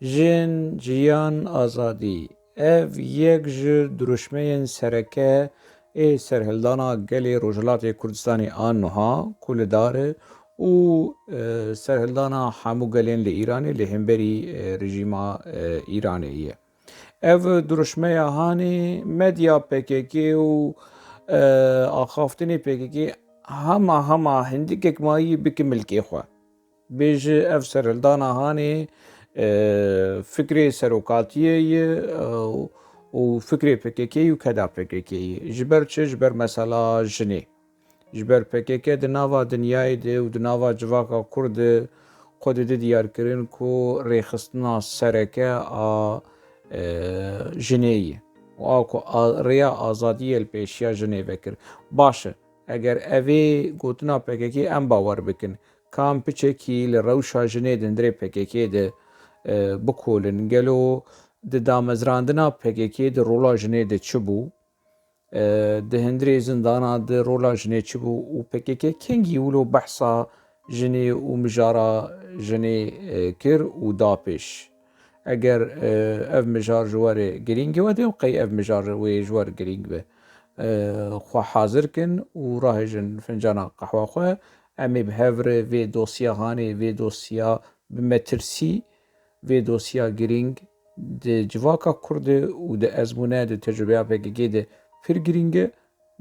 جن جیان آزادی اف یک جر درشمین سرکه ای سرهلدانا گلی روجلات کردستانی آن نها کل داره و سرهلدانا همو گلین لی ایرانی لی همبری رژیما ایرانیه اف درشمه هانی مدیا پککی و آخافتنی پککی هما هندی ککمایی بکمل کی خواه بیج اف سرهلدانا هانی فکری سروکاتیه و فکری پککی و کدا پککی جبر چه جبر مثلا جنی جبر پککی دناوا دنیای ده و دناوا جواکا کرد خود ده دیار کرن کو ریخستنا سرکه جنیه و آکو ریا آزادی الپیشیا جنی وکر باشه اگر اوی گوتنا پککی ام باور بکن کام پچکی لروشا جنی دندره پککی ده بکولن گلو د دامزراندنا پککی د رولا جنی د چبو د هندری زندانا د رولا جنی چبو و پککی کنگی ولو بحثا جنی و مجارا جنی کر و داپش اگر اف مجار جوار گرینگ و دیم قی اف مجار وی جوار گرینگ به خو حاضر کن و راه جن فنجانا قهوه خو امی بهور وی دوسیا هانی وی دوسیا بمترسی وی دوسیا گرینگ د جواکا کرد و د ازمونه د تجربه پککی د پر گرینگه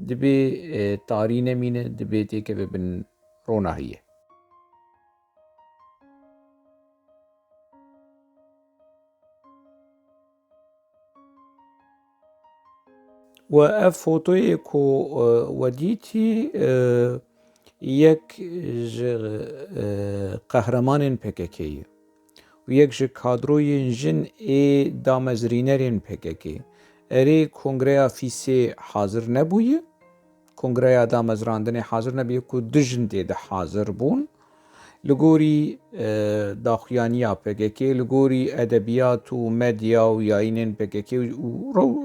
دبی تاری نمینه دبی تیکه ببن روناهیه و اف فوتوی کو ودیتی یک قهرمان پککیه و یک جه کادروی جن ای دامزرینرین پککی اری کنگره فیسی حاضر نبویه کنگره دامزراندن حاضر نبویه که دجن دیده حاضر بون لگوری داخیانیا پککی لگوری ادبیات و مدیا و یاینین پککی و رو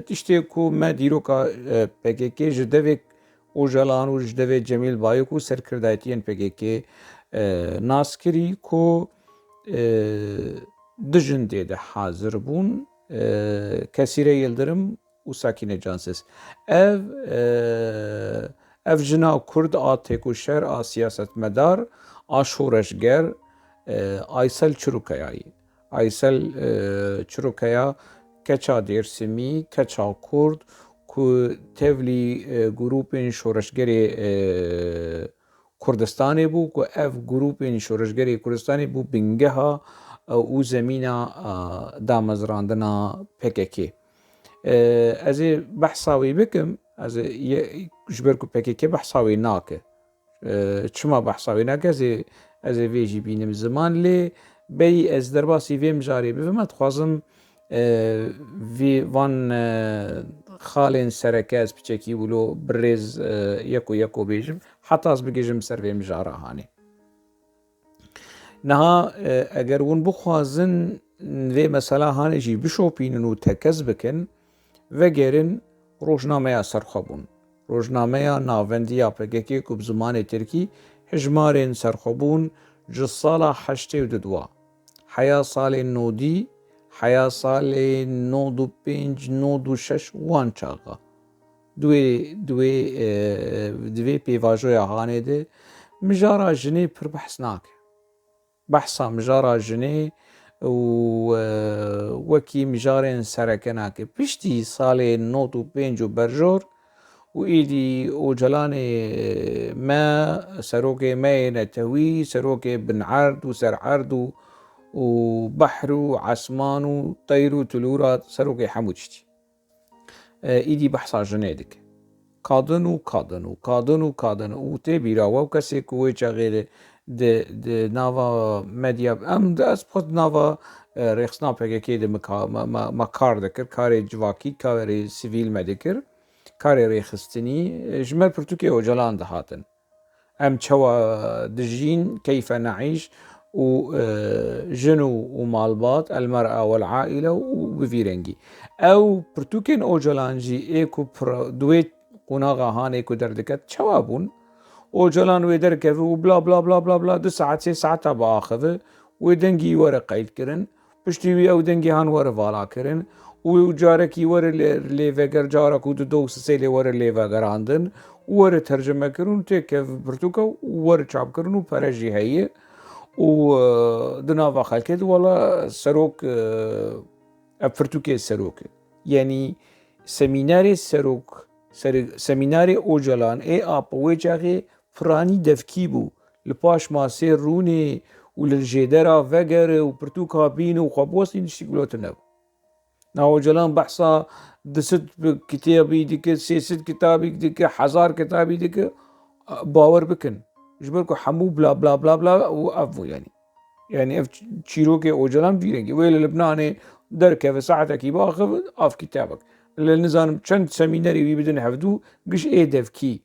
تشتی که مدیرو که پککی جدوی اوجلان و جدوی جمیل بایو که سرکردایتین پککی ناسکری که دجن دیده حاضر بون کسیره یلدرم و ساکین جانسس اف جنا کرد آتک و شهر سیاست مدار شورشگر آیسل چروکیایی آیسل چروکیا کچا دیرسمی کچا کرد که تولی گروپین شورشگری کردستانی بو که اف گروپین شورشگری کردستانی بو بنگه ها او زمینه دامزراندنا پککی از بحثاوی بکم از جبر کو پککی بحثاوی ناکه چما بحثاوی ناکه از ویجی بینم زمان لی بی از درباسی ویم جاری بفهمت خوازم وی وان خالین سرکه از پچکی ولو برز یکو بیجم حتی از بگیجم سر ویم جاره هانی نها اگر ون بخوازن وی مثلا هانی جی بشوپینن و تکز بکن و گرن روشنامه اثر خوابون روشنامه ناوندی پککی که بزمان ترکی هجمارین سرخوابون جسالا 82 حیا سال نودی حیا سال 95 96 وان چاقا دوی پیواجوی هانه ده مجارا جنی پر بحث ناکه بحثا مجارا جنی وکی مجارین سرکناکه پشتی سال 95 برجور و ایدی اوجلان ما سروک ما نتوی سروک بن عرض و سر عرض و بحر و عسمان و طیر و تلورات سروک حمودشتی ایدی بحثا جنیدک کادن و تی بیراو و کسی کوی چا غیره د ناوا مدیا ام د از خود ناوا رخصنا پککی د مکار دکر کاری جواکی کاری سیویل مدکر کاری رخصتنی جمل پرتوکی اوجلان دهاتن ام چوا دجین کیف نعيش و جنو و مالبات المرأة والعائلة و بفيرنجي او پرتوکن اوجلانجی ایکو دویت قناغا هاني کو دردكت چوابون اوجلان وی درکوه و بلا بلا بلا بلا بلا 2 ساعت 3 ساعت با آخوه و دنگی وره قید کرن پشتیوی او دنگی هان وره والا کرن و جارکی وره لیوگر جارک و دو سیلی وره لیوگر آندن وره ترجمه کرن تیکه پرتوکا وره چاپ کرن و پرجی هیه و دناوا خلکت والا سروک پرتوکه سروک یعنی سمیناری سروک سمیناری اوجلان ای آپوی چاقی فرانی دفکی بو لپاش ماسه رونه و للجدرا وگر و پرتوکا بین و خبوستی نشتی گلوت نبو نا اوجلان بحثا دست کتابی دیگه 300 کتابی دیگه 1000 کتابی دیگه باور بکن جبركو حمو بلا بلا بلا بلا وافو يعني اف تشيروك اوجلان فيرنجي ويل لبناني دركه في ساعتك باخذ اف كتابك النظام چند سميناري وي بدن حفدو قش اي دفكي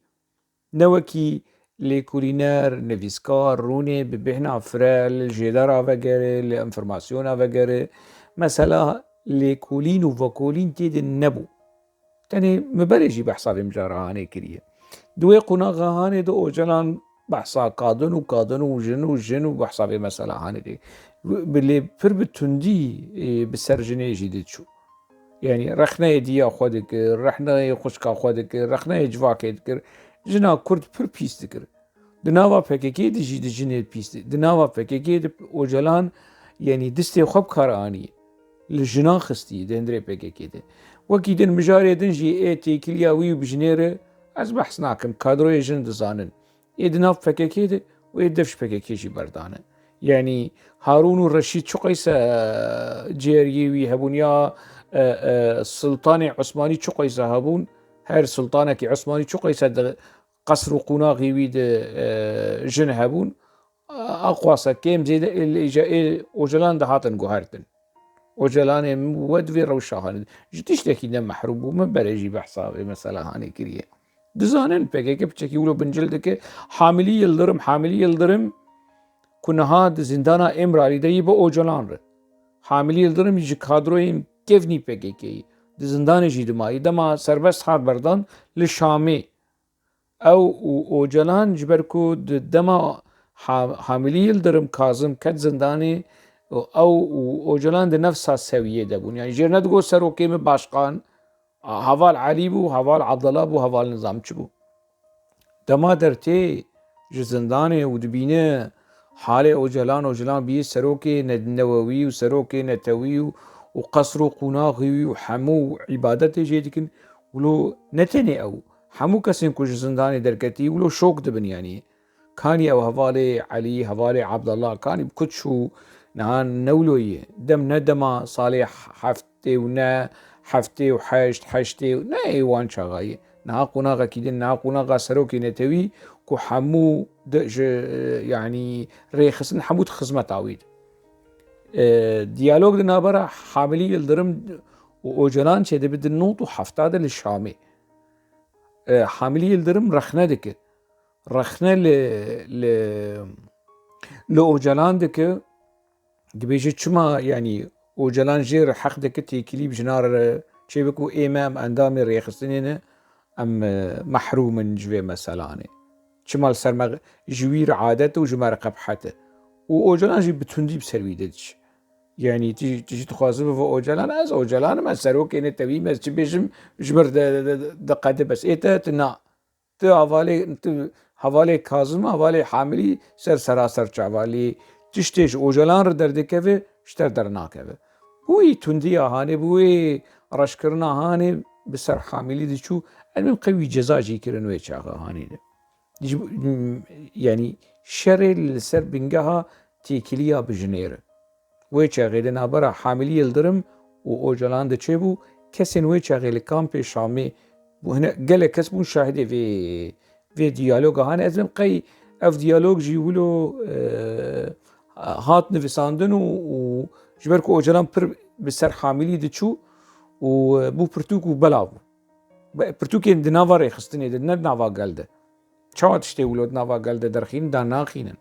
نوكي لي كولينار نفيسكار روني ببهنا فرال جدارا وغيره لانفرماسيونا وغيره مثلا لي كولين وفاكولين تيد النبو تاني مبرجي بحساب مجارهاني كريه دوي قناغا هاني دو اوجلان بحثا قادن و جن و بحثا به مسئله هاني دي باللي پر بتندي بسرجنه جديد شو يعني رخنا يديا خودك رخنا خشكا خودك رخنا يجواك يذكر جنا كرد پر بيس ذكر دناوا پککی دي جي جنه بيس دناوا پککی دي اوجلان يعني دستي خب كاراني لجنا خستي دندري پککی دي وكي دن مجاري دنجي اي تيكليا وي بجنيره از بحث ناكم كادروي جن دزانن يدناف پککی دي ويدفش پککی جي بردانه يعني هارون الرشيد شو قيسة جيريوي هبون يا سلطان عثماني شو قيسة هبون هر سلطانك عثماني شو قيسة قصر قناغي ويد جن هبون أقواسا كيم زيد اللي جاء اوجلان دهاتن قهارتن اوجلان ودوي روشاهان جتيش لكي محروب ومن بريجي بحثا بمسألة هاني كريه دزانن پککی بچکی ولو بنجلدك حاملي يلدرم كنها زندانا امرالي دي با اوجلان ره حاملي يلدرم يجي كادروين كيفني پککی زندان جيدمائي دما سربست هات بردان للشامي او اوجلان جبركو دما حاملي يلدرم كاظم كد زنداني او اوجلان ده نفسها سوية دبون يعني جير ندقو سروكي من باشقان هوال علی بو هوال عبدالله بو هوال نظام چ بو دما درته جزندانه و دبینه حال اوجلان بی سروکه نووی و سروکه نتوی و قصر و قناغی و حمو عبادت جیدکن ولو نتنه او حمو کسین کو جزندانه درکتی ولو شوق دبن يعني كاني او هوال علي هوال عبدالله كاني بكتشو نهان نولويه دم ندما صالح حفته ونا حفته و حشته و نه ایوان چاقایی نه قناغا کیدن نه قناغا سروکی نتوی کو حمو يعني ريخسن حمود خزمت عويد ديالوج دنا برا حاملي يلدرم و اوجلان چه بد النوط و حفتاده للشامي حاملي يلدرم رخنا دك رخنا لأوجلان دك دبيجي چما يعني اوجلان جير حق دك تيكلي بجنار چيبكو امام اندامي ريخستنين ام محروم جوي مسالاني چمال سرمغ جوير عادته وجمار قبحته و اوجلان جي بتندي بسرويدتش يعني تيجي تخاصم في اوجلان از اوجلان ما سروك ان تبي ما تبيجم جبر دقه بس ايتا تنا حوالي كاظم حوالي حاملي سراسر چاوالي تشتيش اوجلان ر دردكه اشتر درناكه بوي تندي هاني بوي رشكرنا هاني بسر حاملي دي شو المهم قوي جزاء جي كرن وي چاغا هاني دي يعني شر السر بنگها تيكليا بجنيره وي چاغي دنا برا حاملي يلدرم و اوجلان ده چبو كسن وي چاغي لكامپ شامي بو هنا قال كسبون شاهدي في ديالوج هاني ازم قي اف ديالوج جي ولو هات نفساندن و جبركو اوجلان پر بسر حاملي دي چو و بو پرتوكو بلاو پرتوكي دناوا ريخستني دناوا قلده چاوت شتي ولود ناوا قلده درخين دا ناخينن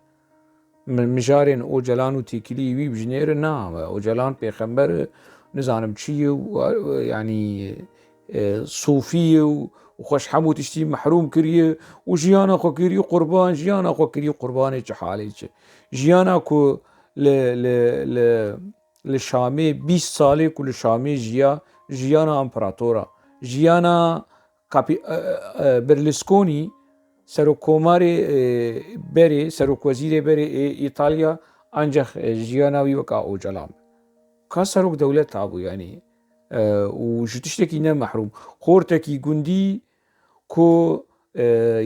مجارين اوجلان و تيكلي وي بجنير نا اوجلان پیغمبر نزانم چي يعني صوفي وخوش حمو تشتي محروم كريه و جيانا خو كريه قربان جيانا خو كريه قربان چه حالي چه جيانا كو لشامي 20 سالي كل شامي جيانا امبراطورا جيانا برلسكوني سەرۆکۆمارێ بەرێ سەرۆکوەزیرێ بەرێ ئیتالیا ئەنجە ژیاناوی وەکا ئۆجەڵام کا سەرۆک دەولەت تابوو ینی و ji tiştekî ne mehrûm xortekî gundî ku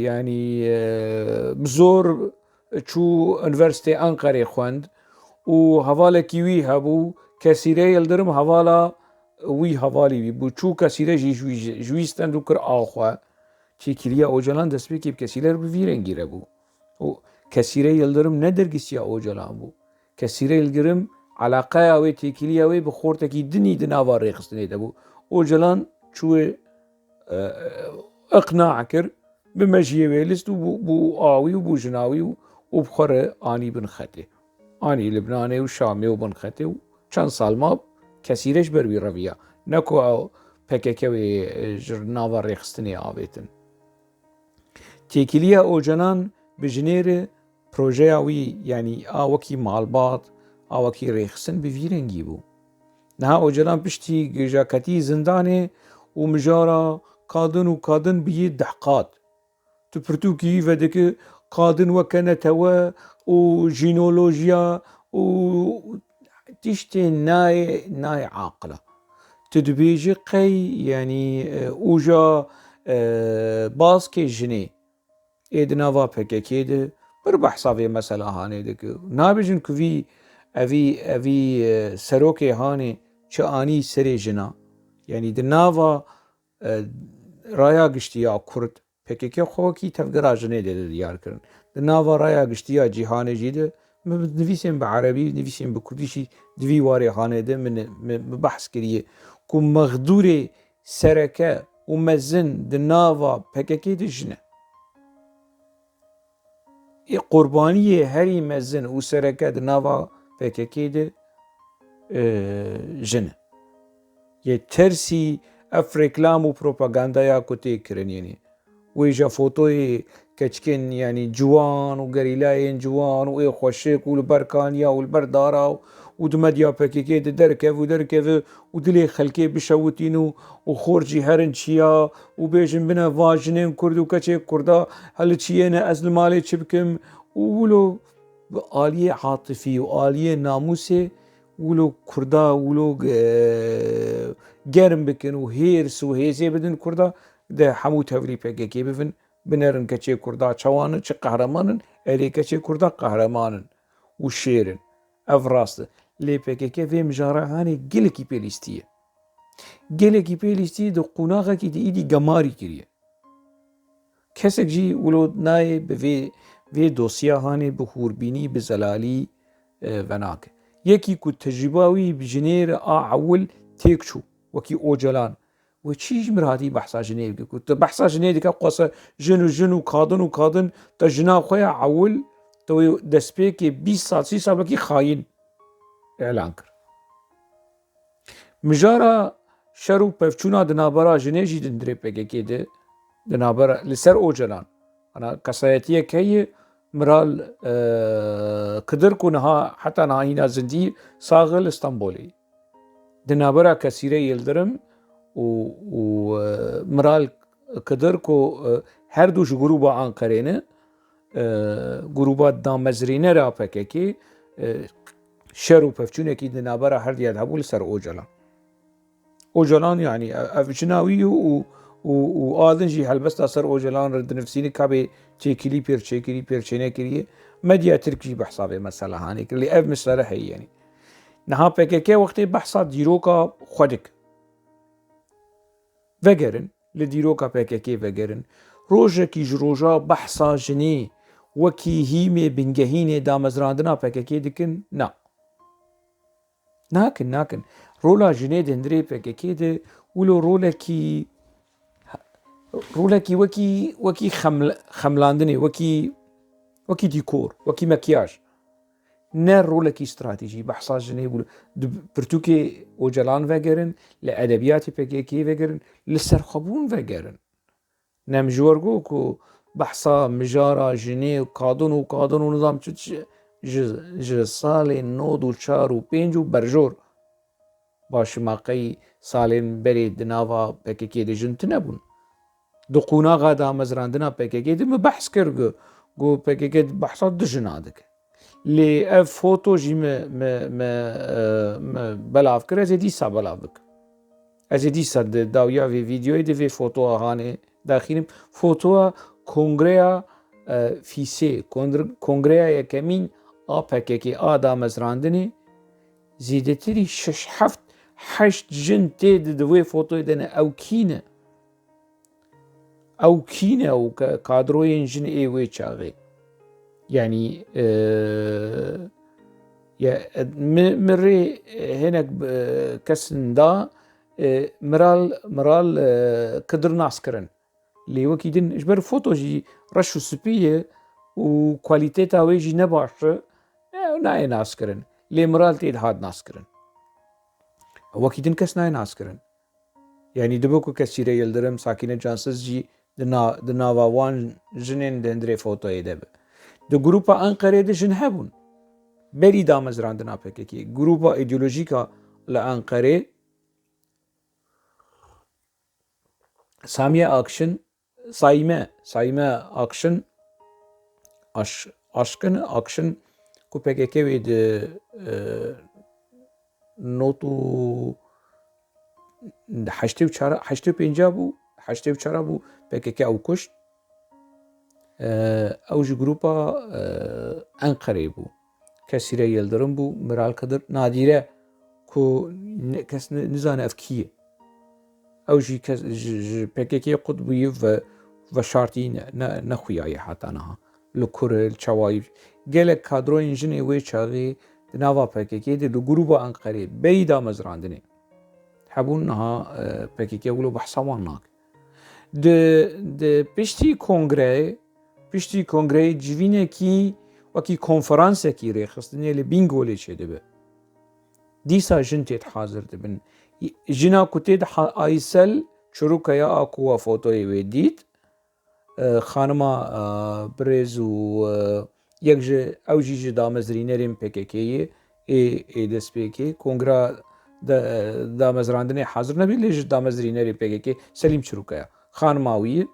yanî bi zor çû Üniversitê Enqerê xwend û hevalekî wî hebû Kesîre Yıldırım hevala wî hevalî wî bû çû Kesîre jî ji wî stend û kir axwe Çêkiliya Ocalan destpêkê bi Kesîre bi vî rengî re bû. Kesîre Yıldırım ne dergîsiya Ocalan bû. Kesîre Yıldırım alaqeya wê têkiliya wê bi xortekî dinî di nava rêxistinê de bû. Ocalan çûyê iqna kir bi mejiyê wê list û bû awî û bû jinawî û bi xwe re anî bin xetê. Anî Libnanê û Şamê û bin xetê û çend sal ma Kesîre ji ber wî reviya. Ne ku PKK wê ji nava rêxistinê avêtin. Têkiliya Ocalan bi jinêrê projeya wî yanî a wekî malbat a wekî rêxistin bi vî rengî bû. Niha Ocalan piştî gêjaketî zindanê û mijara kadin û kadin biyê dehqat. Tu pirtûkî vedikî kadin weke netewe û jînolojiya û tiştê nayê aqila. Tu dibêjî qey yanî ûja baskê jinê ê di nava PKK'ê de bir behsa vê mesela hanê dike. Nabêjin ku evî serokê hanê çi anî serê jina yanî di nava raya giştiya Kurd PKK xwe wekî tevgera jinê de diyar kirin. Di nava raya giştiya cîhanê jî de nivîsên bi Erebî nivîsên bi Kurdî jî di vî warê hanê de min behs kiriye ku mexdûrê sereke û mezin di nava PKK'ê de jin e. Qurbaniyê herî mezin û sereke di nava PKK'ê de jin e. Yê tersî ev reklam û propagandaya ku tê kirin yenî. Wê ja fotoyê keçikên yanî ciwan û gerîlayên ciwan û ê xweşik û li ber kaniya û li ber dara û di medya PKK'ê de derkev û dilê xelkê bişewitîn û xorcî herin çiya û bêjin bine va jinên Kurd û keçê Kurda helî çiyêne ez li malê çi bikim û wilo bi aliyê atifî û aliyê namûsê wilo Kurda wilo germ bikin û hêrs û hêzê bidin Kurda de hemû tevlî PKK bivin binerin keçê Kurda çawanin çi qehremanın erê keçê Kurda qehremanın û şêrin. Ev rast e. Lê PKK vê mijara hanê gelekî pêlîstiye. Gelekî pêlîstî di qunaxekî de îdî gemarî kiriye. Kesek jî wilo nayê bi vê dosya hanê bi hûrbînî bi zelalî venake. Yekî ku tecrüba wî bi jinêre a ewil têk çû wekî Ocalan. Wê çî ji mir hatî behsa jinê bike ku tu behsa jinê dike qwese jin û jin û kadin te jina xwe ya ewil te wê destpêkê 20 sal 30 sal wekî xayîn elan kir. Mijara şer û pevçûna di navbera jinê jî din dirê PKK'ê de di navbera li ser Ocalan. Kesayetiyek heye miral kidir ku niha heta nihayîna zindî saxil İstanbolê. Di navbera Kesîre Yıldırım û miral kidir ku her du ji grûpa Enqerê ne grûpa damezrînera PKK şer û pevçûnekî di navbera her diya hebû li ser Ocalan. Ocalan yanî ev jina wî û adin jî helbesta ser Ocalan re di nivîsînê kabê çêkilî pêrçêne kiriye medya Tirk jî behsa vê mesela hanê kir lê ev misale heye yenî. Niha PKK wextê behsa dîroka xwe dik. Vegerin li dîroka PKK vegerin rojekî ji roja behsa jinê wekî hîmê bingehînê damezrandina PKK dikin na. Nakin. Rola jinê di hundirê PKK de wilo rolekî wekî xemlandinê wekî dîkor wekî mekyaj ne rolekî stratejî behsa jinê bû di pirtûkê Ocalan vegerin li edebiyatê PKK vegerin li serxwebûn vegerin. Nem ji wir got ku behsa mijara jinê kadin û nizam ji salên nod û çar û pênc û berjor başimaqeyî salên berê di nava PKK de jin tunebûn. Di qunaxa damezrandina PKK de min behs kir got PKK behsa du jina dike. Lê ev foto jî me belav kir, ez ê dîsa belav bikim. Ez ê dîsa di dawiya vê vîdyoyê de vê fotoya hanê daxînim. Fotoya Kongreya Fîsê, Kongreya Yekemîn a PKK a damezrandinê zêdetirî 6-7-8 jin tê di wê fotoyê de ne. Ew kî ne? Ew kî ne û kadroyên jin ê wê çaxê? Yani min rê hinek kesin da miral kidir nas kirin. Lê wekî din ji ber foto jî reş û spî ye û kwalîteta wê jî ne baş e, nayê nas kirin. Lê miral tê dihat nas kirin. Wekî din kes nayê nas kirin. Yani dibe ku Kesîre Yıldırım, Sakine Cansız jî di nava wan jinên di hundirê fotoyê de be. Di grupa Enqereyê de jin hebûn. Berî damezrandina PKK. Grupa îdeolojîka li Enqerê Saime Akşin Akşin ku PKK wê di not û heştê û pênca bû PKK ew kuşt. Ew ji grupa Enqereyê bû. Kesîre Yıldırım bû, Miral Kidir, Nadîre ku kes nizane ev kî ye. Ew jî ji PKK qut bûyî ve şartî nexuyaye heta niha. Li Kurê, li Çewayî gelek kadroyên jinê wê çaxê di nava PKK de li grupa Enqereyê berî damezrandinê hebûn niha PKK wilo behsa wan nake. Di piştî kongreyê civînekî wekî konferansekî rêxistinê li Bîngolê çêdibe. Dîsa jin tê hazir dibin. Jina ku tê de Aysel Çurukaya a ku we fotoyê wê dît, xanima Birêz û yek ji ew jî ji damezrînerên PKK'yê ê dest pê kê. Kongra damezrandinê hazir nebî lê ji damezrînerê PKK Selîm Çurukaya. Xanima wî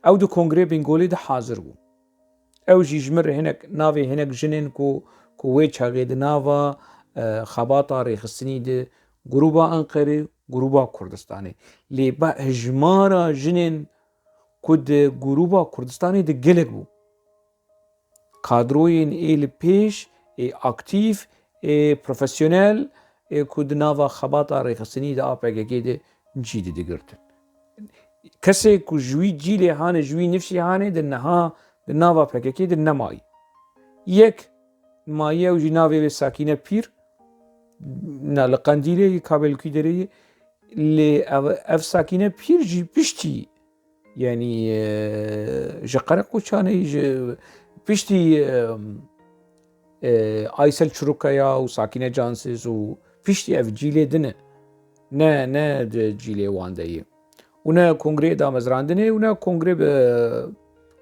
ew di kongrê Bîngolê de hazir bû. Ew jî ji min re navê hinek jinên ku wê çaxê di nava xebata rêxistinî de grupa Enqerê, grupa Kurdistanê. Lê hejmara jinên ku di grupa Kurdistanê de gelek bû. Kadroyên ê li pêş, ê aktîv, ê profesyonel ku di nava xebata rêxistinî de a PKK de cî digirtin. Kesê ku ji wî cîlê hane, ji wî nifşê hane di niha di nava PKK de nemayî. Yek maye ew jî navê wê Sakîne Pîr li Qendîlê Kabelkî derê lê ev Sakîne Pîr jî piştî yani ji Qereqoçanê ji piştî Aysel Çurukaya û Sakîne Cansız û piştî ev cîlê din e. Ne di cîlê wan de ye. û ne kongreyê damezrandinê û ne kongre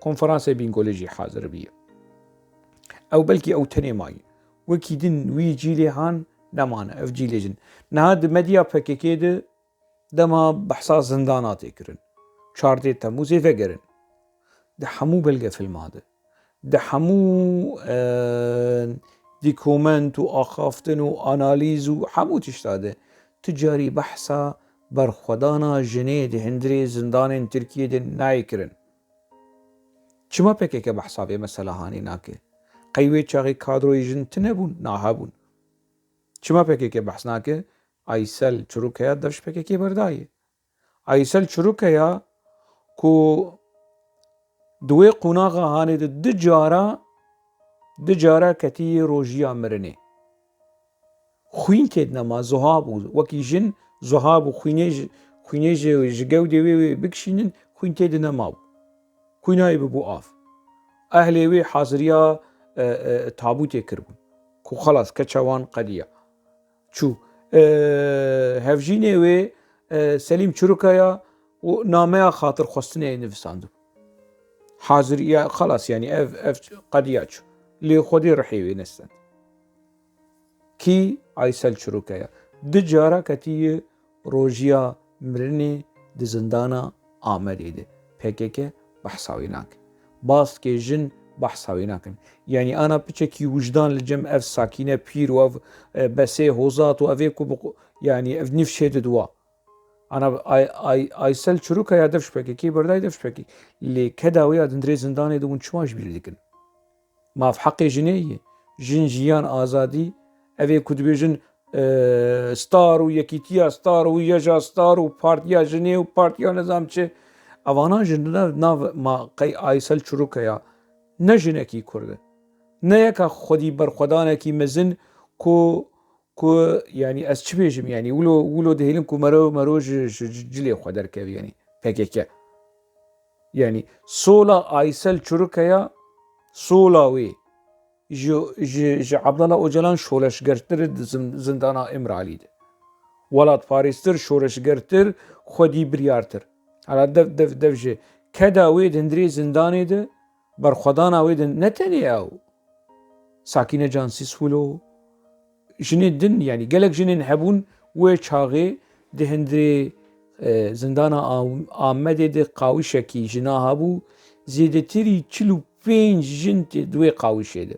konferansê Bîngolê jî hazir bîye. Ew belkî ew tenê mayî. Wekî din wî cîlê han nemane ev cîlê jin. Niha di medya PKK de dema behsa zindana tê kirin. 14 Temmûzê vegerin. Di hemû belgefilma de. Di hemû dîkoment û axaftin û analîz û hemû tişta de. Tu carî behsa berxwedana jinê di hundirê zindanên Tirkiyê de nayê kirin. Çima PKK behsa vê mesela hanê nake? Qey wê çaxê kadroyê jin tunebûn, nahebûn. Çima PKK behs nake? Aysel Çurukaya dev ji PKK berdayê. Aysel Çurukaya ku di wê qunaxa hanê de di cara ketiye rojiya mirinê. Xwîn tê nema zuha bû. Wekî jin zuha bû xwînê ji gewdê wê bikişînin xwîn tê di nema bû. Xwînayê bibû av. Ehlê wê haziriya tabûtê kirbûn. Ku xelas keça wan qediya. Çû hevjînê wê Selîm Çurukaya û nameya xatirxwestinê nivîsandibû. Haziriya xelas yani ev qediya çû. لێ خودی ڕحێوێ نستن کی ئایسەل چروکەیە دجارە کەتیە ڕۆژیە مرنێ di zindana Amedê de PKK behsa wê nakin baskê jin behsa wê nakin yanî ana piçekî wijdan li cem ev sakîne pîr û ev besê hozat û evê ku yanî ev nîv şê didiwa ana Aysel Çurukaya dev ji PKK berdayê dev ji PKK lê keda wê ya dindirê zindanê de hûn çima ji bîr dikin mav heqê jinê ye jin jiyan azadî evê ku dibêjin star û yekîtiya star û yeja star û partiya jinê û partiya nizam çi evana ji nav qey Aysel Çurukaya ne jinekî Kurd e ne yeka xwedî berxwedanekî mezin ku yanî ez çi bêjim yanî wilo dihêlin ku mero ji cilê xwe derkeve yanî PKK yanî sola Aysel Çurukaya sola wê ji Abdallah Öcalan şoreşgertir zindana İmralî de welat parêztir şoreşgertir xwedî biryartir hala dev ji keda wê dindirê zindanê de berxwedana wê de ne tenê ew Sakîne Cansî Swilo jinê din yanî gelek jinên hebûn wê çaxê di hindirê zindana Amedê de qawîşekî jina hebû zêdetirî 45 jin tê di wê qawîşê de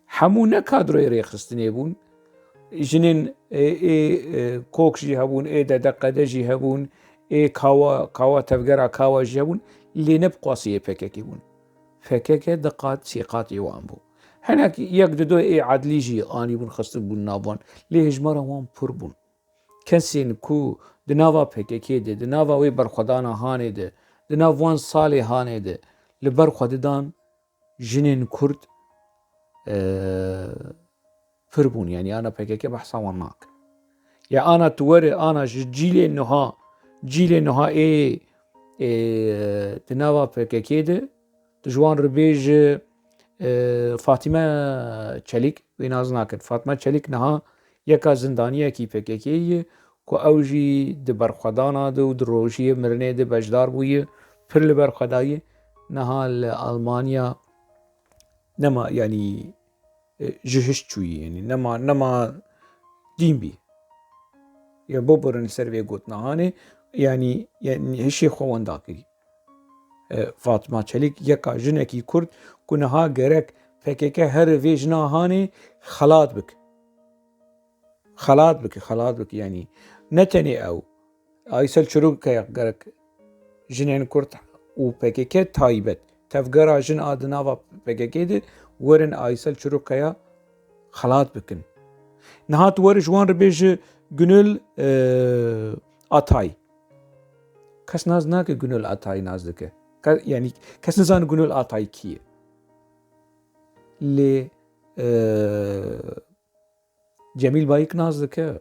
hemû ne kadroyê rêxistinê bûn jinên ê kok jî hebûn ê dedeqede jî hebûn ê kawa tevgera kawa jî hebûn lê ne bi qasiyê PKK bûn PKK diqat sêqatê wan bû hinek yek di do ê edlî jî anî bûn xistin bûn nav wan lê hejmara wan pir bûn kesên ku di nava PKK de di nava wê berxwedana hanê de di nav wan salê hanê de li ber xwe didan jinên Kurd pir bûn yanî ana PKK behsa wan nakin ya ana tu were ana ji cîlê niha ê di nava PKK de tu ji wan ribêj Fatîme Çelik wê naz nakin Fatîme Çelik niha yeka zindaniyekî PKK ye ku ew jî di berxwedana de û di rojiyê mirinê de bejdar bûye pir li ber xwedayê niha li Almanya nema yanî ji hişt çûyî yanî nema dîn bî ya bo birin ser vê gotnahanê yanî hişê xwe wenda kirî Fatîme Çelik yeka jinekî Kurd ku niha gerek PKK her vê jina hanê xelat bike yanî ne tenê ew Aysel Çurukaya gerek jinên Kurd û PKK taybet tevgera jin a di nava PKK de werin Aysel Çurukaya xelat bikin niha tu were ji wan ribêje Günül Atay kes naz nake Günül Atay naz dike yanî kes nizane Günül Atay kî ye lê Cemîl Bayîk naz dike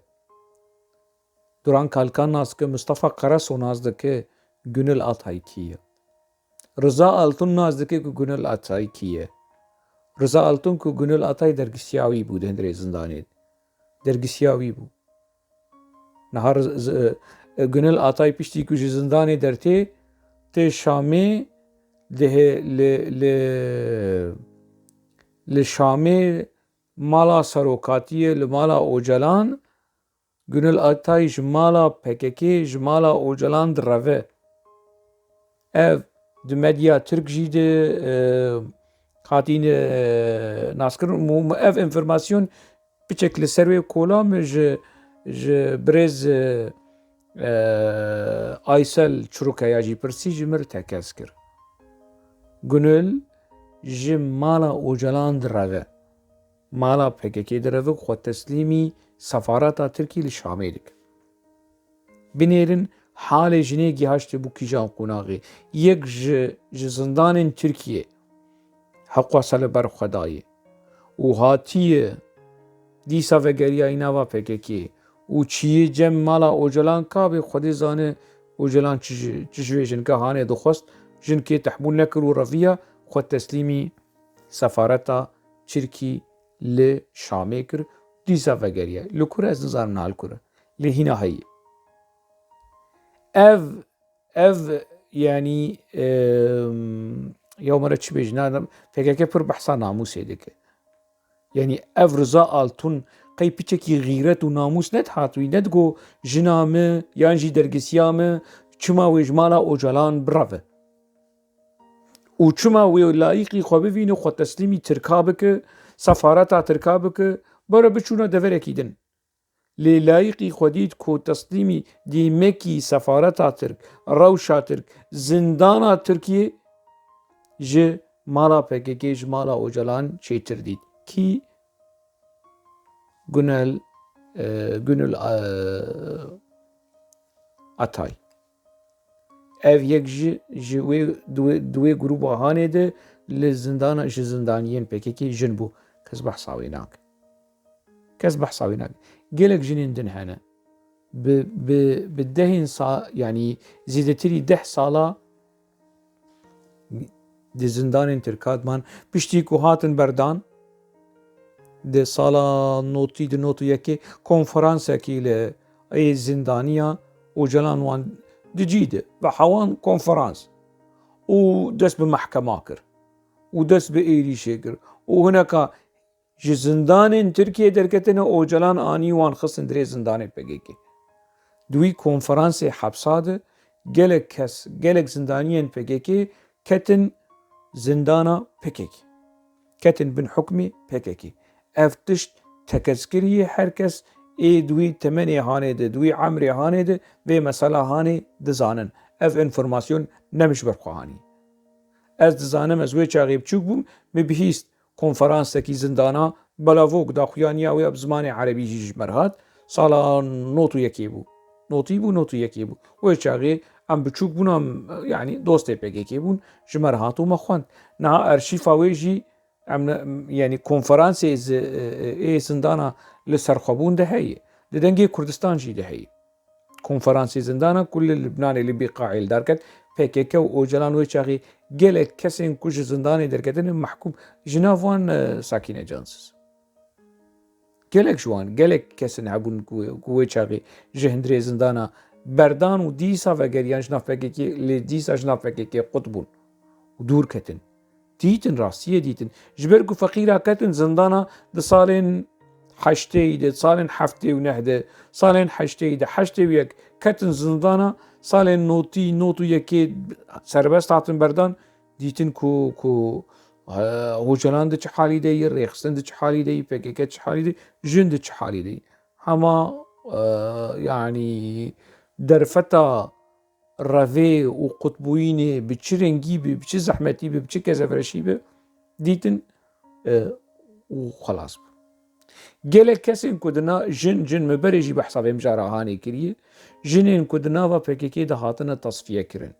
Duran Kalkan naz dike Mustafa Karaso naz dike Günül Atay kî ye Rıza Altun naz dike ku Günül Atay kî ye Rıza Altun ku Günül Atay dergîsiya wî bû di hindirê zindanê dergîsiya wî bû niha Günül Atay piştî ku ji zindanê dertê tê Şamê li Şamê mala serokatiyê li mala Öcalan Günül Atay ji mala PKK ji mala Öcalan direve ev di medya Türk jî de hatîne naskirin ev informasyon piçek li ser wê kola min ji birêz Aysel Çurukaya jî pirsî ji mir tekez kir Günül ji mala Öcalan direve mala PKK direve xwe teslîmî sefareta Tirkî li Şamê dike binêrin halê jinê gihaştê bû kîjan qonaxê yek ji zindanên Tirkiye heqwa se li ber xwedayê û hatiye dîsa vegeriyayî nava PKK û çiyê cem mala Öcalan kabê xwedê zane Öcalan çi ji vê jinke hanê dixwest jinkê tehmûl nekir û reviya xwe teslîmî sefareta Tirkî li Şamê kir dîsa vegeriye li kur ez nizanim nihal kur e lê hîna heye ev yanî يوم رتش بيجنا فكك پر بحثا ناموس يدك يعني افرزا التون قي بيتشكي غيرت وناموس ند هاتوي ندگو جنامه يانجي درگسيامه چما ويجمالا اوجلان برافه و چما وی لایقی خو ببینه خو تسلیمی ترکا بکه سفارتا ترکا بکه برا بچونه دورکی دن لی لایقی خودید کو تسلیمی دی مکی سفارتا ترک روشا ترک زندانا ترکیه ج مالا پککی ج مالا اوجلان چیتر دید کی گنل اتای ev yek ji wê duê grûpa hanê de li zindana ji zindaniyên PKK jin bû kes behsa wê nake. Kes behsa wê nake. Gelek jinên din hene bi dehên yanî zêdetirî 10 sala di zindanên Tirkatman piştî ku hatin berdan di sala notî di notu yekê konferansekî li ê zindaniya ocalan wan دجيده بحوان كونفرانس ودس بمحكمة كر ودس بإيري شكر وهناك جي زندان تركيا دركتنا اوجلان آني وان خصن دري زندان بگيكي دوي كونفرانس حبساده گلك كس گلك زندانيين بگيكي كتن زندانا بگيكي كتن بن حكمي بگيكي افتشت تكسكري هركس ای دوی تمنی هانه ده دوی عمری هانه ده و مسئله هانه دزانن اف انفرماسیون نمیش برخواهانی از دزانم از وی چاقیب چوک بوم می بهیست کنفرانس تکی زندانا بلاوک دا خویانی اوی اب زمان عربی جیج مرهات سالا نوتو یکی بو نوتو یکی بو وی چاقی ام بچوک بونم یعنی دوسته پگیکی بون جمرهاتو مخواند نا ارشیفا وی جی يعني كونفرانس زندانا لسرخبون ده هي لدنجي كردستان جي ده هي كونفرانس زندانا كل لبنان اللي بقاعي داركت PKK و اوجلان ويشاغي جلك كسين كوش زنداني دركتن محكوم جنافوان ساكينة جانسس جلك جوان جلك كسين عبون كويشاغي جهندري زندانا بردان و ديسا وگريان جناف PKK لديسا جناف PKK قطبون ودور كتن ديتن راسية ديتن جبركو فقيرة كتن زندانا دي صالين حشتي دي صالين حفتي ونهده صالين حشتي دي حشتي ويك كتن زندانا صالين نوتو يكي سربست عطن بردان ديتن كو هوجلان دي حالي دي ريخستن دي حالي دي PKK دي حالي دي جن دي حالي دي هما يعني درفتا رافي و قطبويني بچه رنگي بي بچه زحمتي بي بچه كزفرشي بي ديتن وخلاص گله كسين كدنا جن مبرجي بحساب مجارة هاني كريه جنين كدنا و PKK ده هاتنا تصفية كرن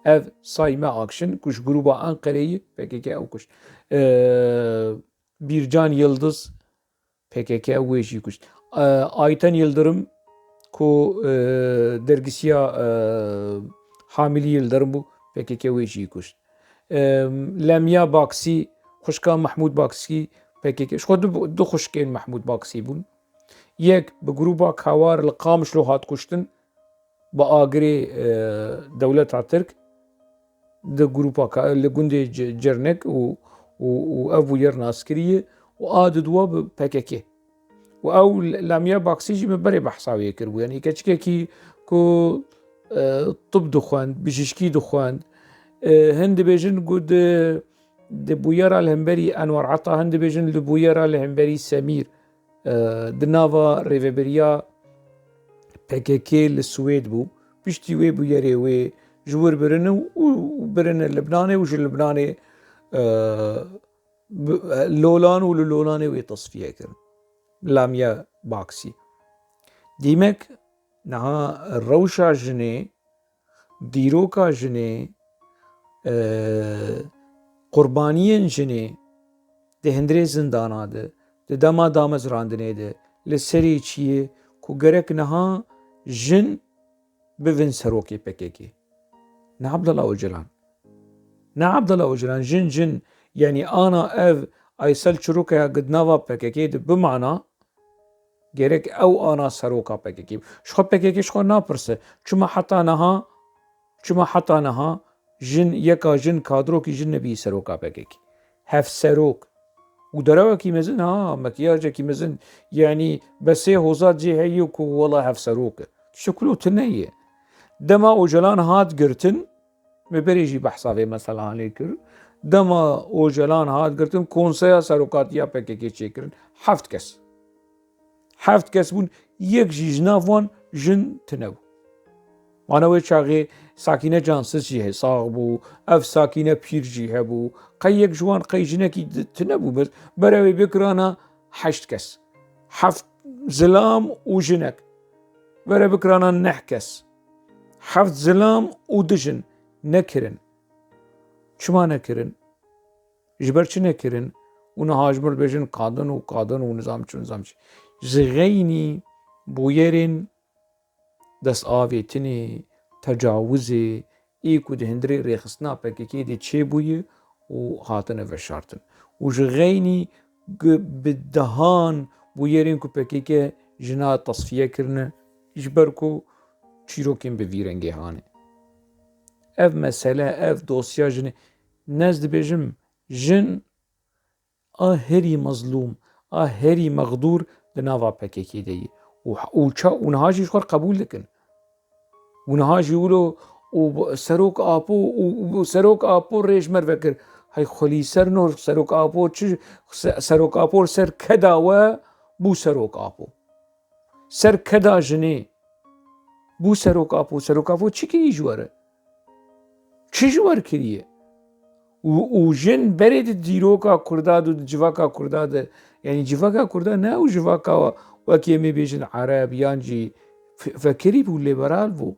اف سايما اكشن كش جروبا انقرية PKK او كش بيرجان يلدز PKK او ويشي كش آيتن يلدرم کو درگسیا حاملی یلدرم بو PKK ویجی کشت لامیا باکسی خوشکا محمود باکسی PKK خود دو خوشکین محمود باکسی بون یک به گروبا کاوار القامش لو هات کشتن با آگری دولت ترک ده گروبا لگوندی جرنک و ابو یر عسکریه و آددوا به PKK و او لامیا باکسی جی مبری بحثاوی کربو یعنی کچکه کی کو طب دخواند بجشکی دخواند هند بیجن گود ده بویرا الهمبری انوار عطا هند بیجن لبویرا الهمبری سمیر دناوا ریوبریا PKK لسوید بو بشتی وی بویری وی جور برنو و برن لبناني وج لبناني لولان و لولاني وی تصفیه کرن لامیا باکسی دیمک نها روشا جنه دیروکا جنه قربانیین جنه ده هندره زندانا ده دما دامز راندنه ده لسری چیه کو گرک نها جن بفن سروکی PKK نه عبدالله اوجلان جن يعني انا اف ايسل شروكا قد نافا PKK ده بمعنى گرک او انا سروکا PKK شخو PKK شخو ناپرسه چما حتا نها جن یکا جن کادرو کی جن نبی سروکا پککی هف سروک و دراوه کی مزن ها مکیاج کی مزن يعني بس هوزات جي هيوك والله هف سروك شكلو تنيه دما اوجلان هات قرتن مبريجي بحثا في مثلا عليكر دما اوجلان هات قرتن كونسيا سروكاتيا پککی چیکرن حفت کس بون یک جنافوان جن تنو وانا وی چاقی ساکینه جانسز جی حساق بو اف ساکینه پیر جی هبو قی یک جوان قی جنه کی تنبو بس براوی بکرانا 8 کس 7 زلام و جنک برا بکرانا 9 کس 7 زلام و دجن نکرن چما نکرن جبر چه نکرن اون هاجمر بجن قادن و نظام چه نظام چه زغینی بویرین دست آویتنی تجاوزی ایکو ده هندری ریخستنا پککی دی چه بویه و هاتن وشارتن و جغینی بدهان بویرین کو پککی جنا تصفیه کرنه جبر کو چیروکین بویرنگی هانه اف مسئله اف دوسیا جنه نزد بجم جن هری مظلوم هری مغدور دناوا پککی دی اونها جی شوار قبول دکن اونها جی ولو و سروک آپو ریش مر وکر های خلی سر نور سروک آپو چه سروک آپو سر کدا و بو سروک آپو سر کدا جنه بو سروک آپو چی که جواره چی جوار کریه و جن برید دیروکا کرداد و جواکا کرداد يعني جواكا كردا ناو جواكا وكيمي بيجن عرب يانجي فكري بو ليبرال بو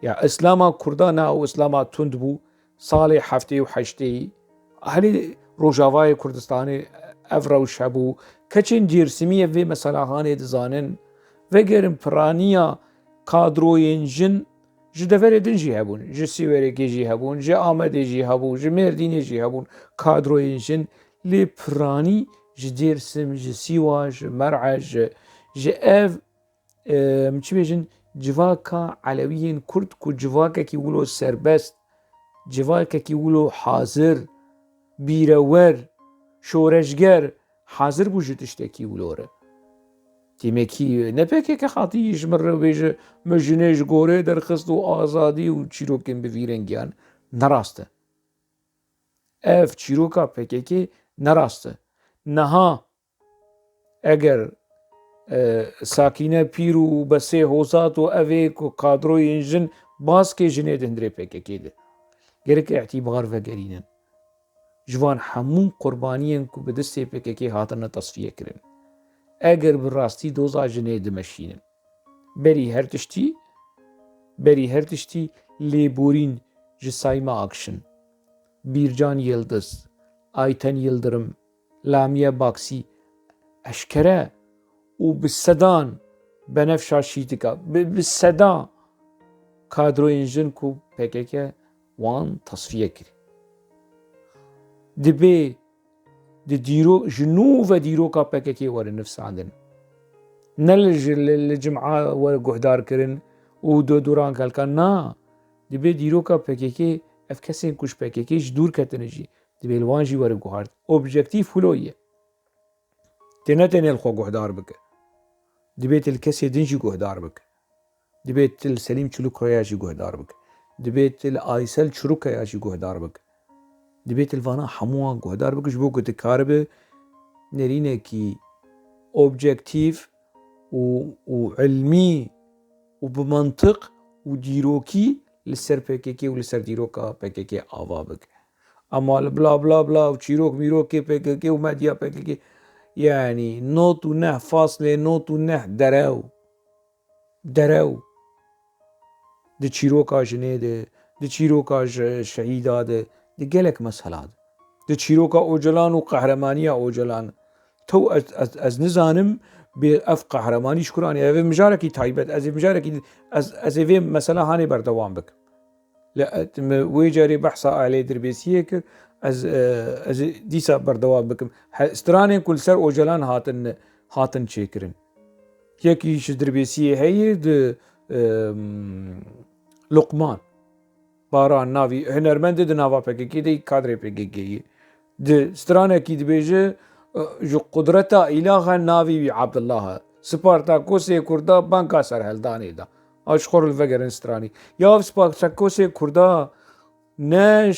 يعني اسلاما كردا ناو اسلاما تند بو صالح حفتي وحشتي اهلي روجاواي كردستاني افرا وشابو كچن جيرسمية في مسلاحاني دزانن وگرم پرانيا كادروين جن جدفر دن جي هبون جي سيوريكي جي هبون جي آمده جي هبون جي مرديني جي هبون كادروين جن لي پراني جي ديرسم جي سيوا جي مرعى جي اف چی بيجن جواكا علويين كرد كو جواكا كي ولو سربست جواكا كي ولو حاضر بيرور شورشگر حاضر بو جتشتكي ولوره تيمكي نبكي كخاطي يجمر بيج مجنيش غوري درخست و آزادي و چيروكين بفيرنگيان نراسته اف چيروكا پككي نراسته نها اگر ساکینه پیرو بسه حوزات و اویک و کادروی انجن باز که جنه دندره پککی ده گرک اعتبار و گرینن جوان همون قربانیان که به دسته پککی هاتن تصفیه کرن اگر براستی دوزا جنه دمشینن بری هر تشتی لیبورین جسایما اکشن بیرجان یلدز آیتن یلدرم لامیه باکسی اشکره و بالسدان بنفشا شیتکا بالسدان کادرو انجن کو پککه وان تصفیه کری دبی دیرو جنو و دیرو کا پککه ور نفس عندن نلج الجمعه ور گهدار کرن و دوران کلکان نا دبی دیرو کا پککه اف کسین کش پککه دور کتنجی دبی الوانجی ور گهارد اوبجکتیف هلویه تنتن الخو گهدار بک دبيت الكسي دنجي گهدار بك دبيت السليم چلوك رياجي گهدار بك دبيت الايسل چروك ياجي گهدار بك دبيت الفانا حموها گهدار بك جبو كت كارب نرينه كي اوبجكتيف وعلمي وبمنطق وديروكي لسر پككي ولسر ديروكا پككي آوا بك اما بلا بلا بلا وچيروك ميروكي پككي ومديا پككي يعني نوت و نه فاصله نوت و نه درو ده چیروکا جنه ده چیروکا شهیده ده گلک مسئله ده چیروکا اوجلان و قهرمانیه اوجلان تو از نزانم به اف قهرمانی شکرانی اوه مجارکی تایبت از مجارکی از اوه مسئله هانی بردوام بک وی جاری بحثا علی دربیسیه که از دیسا بردوام بکم استرانه کل سر اوجلان هاتن چیکرن یکیش دربیسیه هی ده لقمان Baran navî hunermendê di nava PKK de kadrê PKK'yê. Di stranekî dibêje ji qudreta îlaxa navî wî Abdullah e. Spartakosê Kurda banka serheldanê da. Aşxor li vegerin stranî. Ya Spartakosê Kurda ne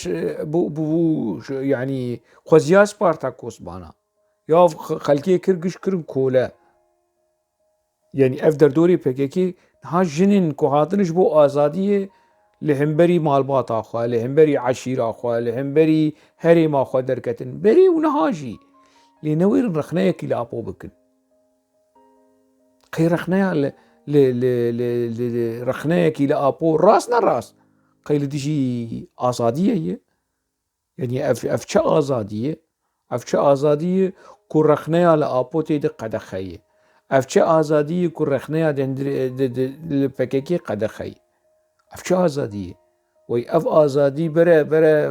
bû yani xweziya Spartakos bana. Ya xelkê kir giş kirin kole. Yani ev derdorê PKK niha jinên ku hatine ji bo azadiyê li hemberî malbata xwe, li hemberî eşîra xwe, li hemberî herêma xwe derketin. Berê û niha jî lê newêrin rexneyekî li Apo bikin. Qey rexneya li rexneyekî li Apo rast ne rast. Qey li dijî azadiyê ye. Yani ev çi azadî ye? Ev çi azadî ye ku rexneya li Apo tê de qedexeyê. Ev çi azadî ye ku rexneya li PKK qedexeyê. Ev çi azadî ye? Wey ev azadî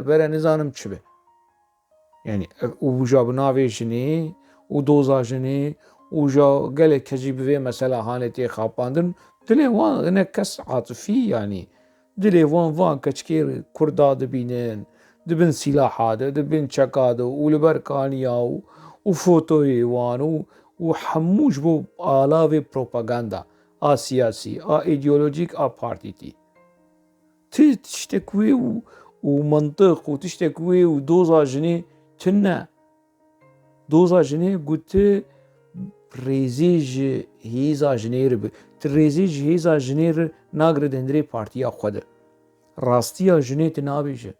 bere nizanim çi be. Yani û ja bi navê jinê û doza jinê û ja gelek kecî bi vê mesela hanê tê xapandin dilê wan hinek kes atifî yani dilê wan van keçikê Kurda dibînin, dibin sîlaha de, dibin çeka de û li ber kaniya û fotoyê wan û hemû ji bo alavê propaganda a siyasî, a îdeolojîk, a partîtî. Ti tiştek wê û mantiq û tiştek wê û doza jinê çi ne? Doza jinê got ti rêzê ji hêza jinê re ti rêzê ji hêza jinê re nagire di hundirê partiya xwe de. Rastiya jinê ti nabêje.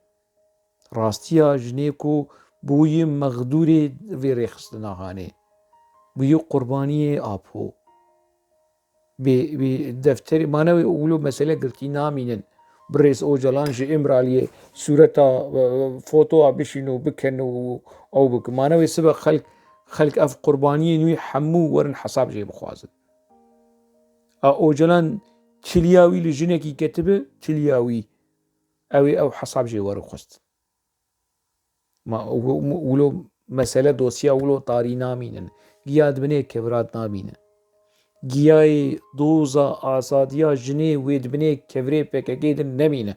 Rastiya jinê ku bûyî mexdûrê vê rêxistina hanê. Bûyî qurbaniyê Apo. Bê defterê ma ne wilo mesele girtî namînin. Bi Rêz Ocalan ji Îmraliyê sûreta fotoya bişîn û bikin û ew bikin. Ma ne wê sibe xelk ev qurbaniyên wî hemû werin hesab jê bixwazin. A Ocalan çiliya wî li jinekî ketibe çiliya wî ew ê ew hesab jê werixwist. Wilo mesele dosya wilo tarî namînin. Giya dibinê kevirat nabîne. Giyayê doza azadiya jinê wê dibinê kevirê PKK de nemîne.